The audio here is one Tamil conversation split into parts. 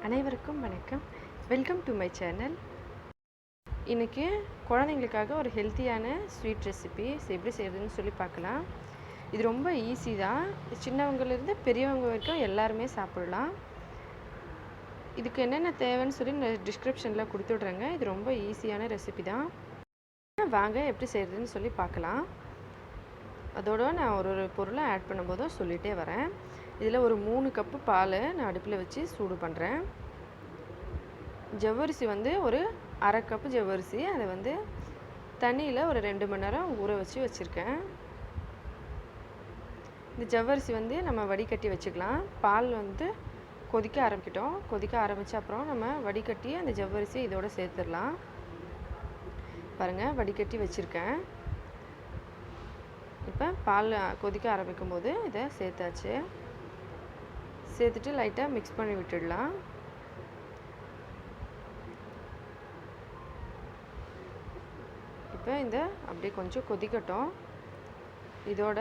அனைவருக்கும் வணக்கம். Welcome to my channel. இன்றைக்கி குழந்தைங்களுக்காக ஒரு ஹெல்த்தியான ஸ்வீட் ரெசிபி எப்படி செய்கிறதுன்னு சொல்லி பார்க்கலாம். இது ரொம்ப ஈஸி தான். சின்னவங்கலேருந்து பெரியவங்க வரைக்கும் எல்லாருமே சாப்பிடலாம். இதுக்கு என்னென்ன தேவைன்னு சொல்லி நான் டிஸ்கிரிப்ஷனில் கொடுத்துட்றேங்க. இது ரொம்ப ஈஸியான ரெசிபி தான். வாங்க எப்படி செய்கிறதுன்னு சொல்லி பார்க்கலாம். அதோட நான் ஒரு பொருளை ஆட் பண்ணும்போதும் சொல்லிகிட்டே வரேன். இதில் ஒரு 3 கப்பு பால் நான் அடுப்பில் வச்சு சூடு பண்ணுறேன். ஜவ்வரிசி ஒரு 1/2 கப்பு ஜவ்வரிசி, அதை தண்ணியில் ஒரு 2 மணி நேரம் ஊற வச்சுருக்கேன். இந்த ஜவ்வரிசி நம்ம வடிகட்டி வச்சுக்கலாம். பால் கொதிக்க ஆரம்பிக்கிட்டோம். கொதிக்க ஆரம்பித்த அப்புறம் நம்ம வடிகட்டி அந்த ஜவ்வரிசியை இதோட சேர்த்துடலாம். பாருங்கள், வடிகட்டி வச்சுருக்கேன். இப்போ பால் கொதிக்க ஆரம்பிக்கும் போது இதை சேர்த்தாச்சு. சேர்த்துட்டு லைட்டாக மிக்ஸ் பண்ணி விட்டுடலாம். இப்போ இந்த அப்படியே கொஞ்சம் கொதிக்கட்டும். இதோட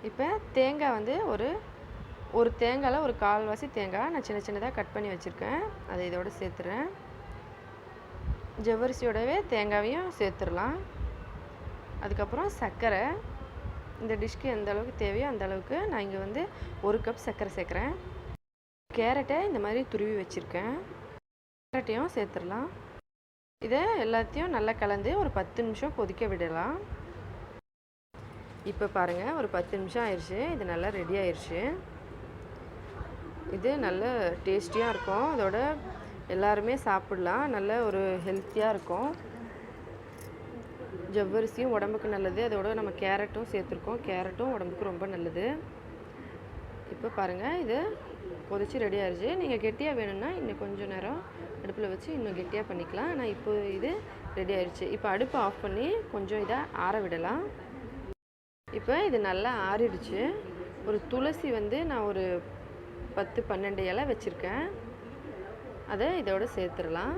இப்போ தேங்காய் ஒரு தேங்காயில் ஒரு 1/4 தேங்காய் நான் சின்ன சின்னதாக கட் பண்ணி வச்சுருக்கேன். அதை இதோட சேர்த்துறேன். ஜவ்வரிசியோடவே தேங்காயையும் சேர்த்துடலாம். அதுக்கப்புறம் சர்க்கரை, இந்த டிஷ்க்கு எந்த அளவுக்கு தேவையோ அந்த அளவுக்கு நான் இங்கே 1 கப் சர்க்கரை சேர்க்குறேன். கேரட்டை இந்த மாதிரி துருவி வச்சுருக்கேன். கேரட்டையும் சேர்த்துடலாம். இதை எல்லாத்தையும் நல்லா கலந்து ஒரு 10 நிமிஷம் கொதிக்க விடலாம். இப்போ பாருங்கள், ஒரு 10 நிமிஷம் ஆயிடுச்சு. இது நல்லா ரெடி ஆயிடுச்சு. இது நல்ல டேஸ்டியாக இருக்கும். அதோட எல்லாருமே சாப்பிட்லாம். நல்ல ஒரு ஹெல்த்தியாக இருக்கும். ஜவ்வரிசியும் உடம்புக்கு நல்லது. அதோட நம்ம கேரட்டும் சேர்த்துருக்கோம். கேரட்டும் உடம்புக்கு ரொம்ப நல்லது. இப்போ பாருங்கள், இது கொதிச்சு ரெடி ஆயிடுச்சு. நீங்கள் கெட்டியாக வேணும்னா இன்னும் கொஞ்சம் நேரம் அடுப்பில் வச்சு இன்னும் கெட்டியாக பண்ணிக்கலாம். ஆனால் இப்போ இது ரெடி ஆயிடுச்சு. இப்போ அடுப்பை ஆஃப் பண்ணி கொஞ்சம் இதை ஆற விடலாம். இப்போ இது நல்லா ஆறிடுச்சு. ஒரு துளசி நான் ஒரு 10-12 இலை வச்சுருக்கேன். அதை இதோட சேர்த்துடலாம்.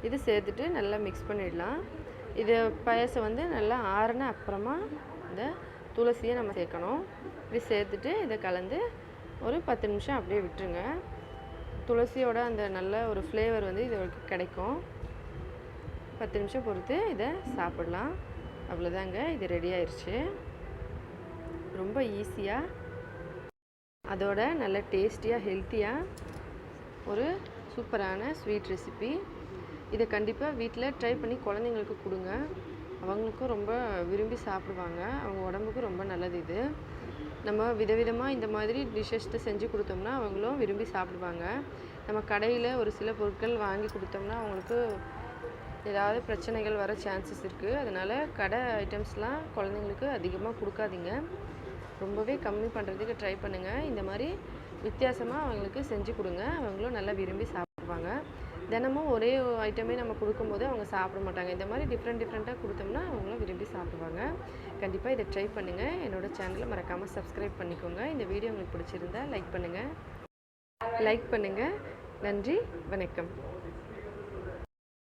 இது சேர்த்துட்டு நல்லா மிக்ஸ் பண்ணிடலாம். இது பாயசம் நல்லா ஆறின அப்புறமா இந்த துளசியை நம்ம சேர்க்கணும். இப்படி சேர்த்துட்டு இதை கலந்து ஒரு 10 நிமிஷம் அப்படியே விட்டுருங்க. துளசியோட அந்த நல்ல ஒரு ஃப்ளேவர் இதோட கிடைக்கும். 10 நிமிஷம் பொறுத்து இதை சாப்பிடலாம். அவ்வளோதாங்க, இது ரெடி ஆயிடுச்சு. ரொம்ப ஈஸியாக, அதோட நல்ல டேஸ்டியாக, ஹெல்த்தியாக ஒரு சூப்பரான ஸ்வீட் ரெசிபி. இதை கண்டிப்பாக வீட்டில் ட்ரை பண்ணி குழந்தைங்களுக்கு கொடுங்க. அவங்களுக்கும் ரொம்ப விரும்பி சாப்பிடுவாங்க. அவங்க உடம்புக்கு ரொம்ப நல்லது. இது நம்ம விதவிதமாக இந்த மாதிரி டிஷ்ஷஸ்ட்டு செஞ்சு கொடுத்தோம்னா அவங்களும் விரும்பி சாப்பிடுவாங்க. நம்ம கடையில் ஒரு சில பொருட்கள் வாங்கி கொடுத்தோம்னா அவங்களுக்கு ஏதாவது பிரச்சனைகள் வர சான்சஸ் இருக்குது. அதனால் கடை ஐட்டம்ஸ்லாம் குழந்தைங்களுக்கு அதிகமாக கொடுக்காதீங்க. ரொம்பவே கம்மி பண்ணுறதுக்கு ட்ரை பண்ணுங்கள். இந்த மாதிரி வித்தியாசமாக அவங்களுக்கு செஞ்சு கொடுங்க. அவங்களும் நல்லா விரும்பி சாப்பிடுவாங்க. தினமும் ஒரே ஐட்டமே நம்ம கொடுக்கும்போது அவங்க சாப்பிட மாட்டாங்க. இந்த மாதிரி டிஃப்ரெண்ட்டாக கொடுத்தோம்னா அவங்களும் விரும்பி சாப்பிடுவாங்க. கண்டிப்பாக இதை ட்ரை பண்ணுங்கள். என்னோடய சேனலை மறக்காமல் சப்ஸ்கிரைப் பண்ணிக்கோங்க. இந்த வீடியோ உங்களுக்கு பிடிச்சிருந்தா லைக் பண்ணுங்கள். நன்றி, வணக்கம்.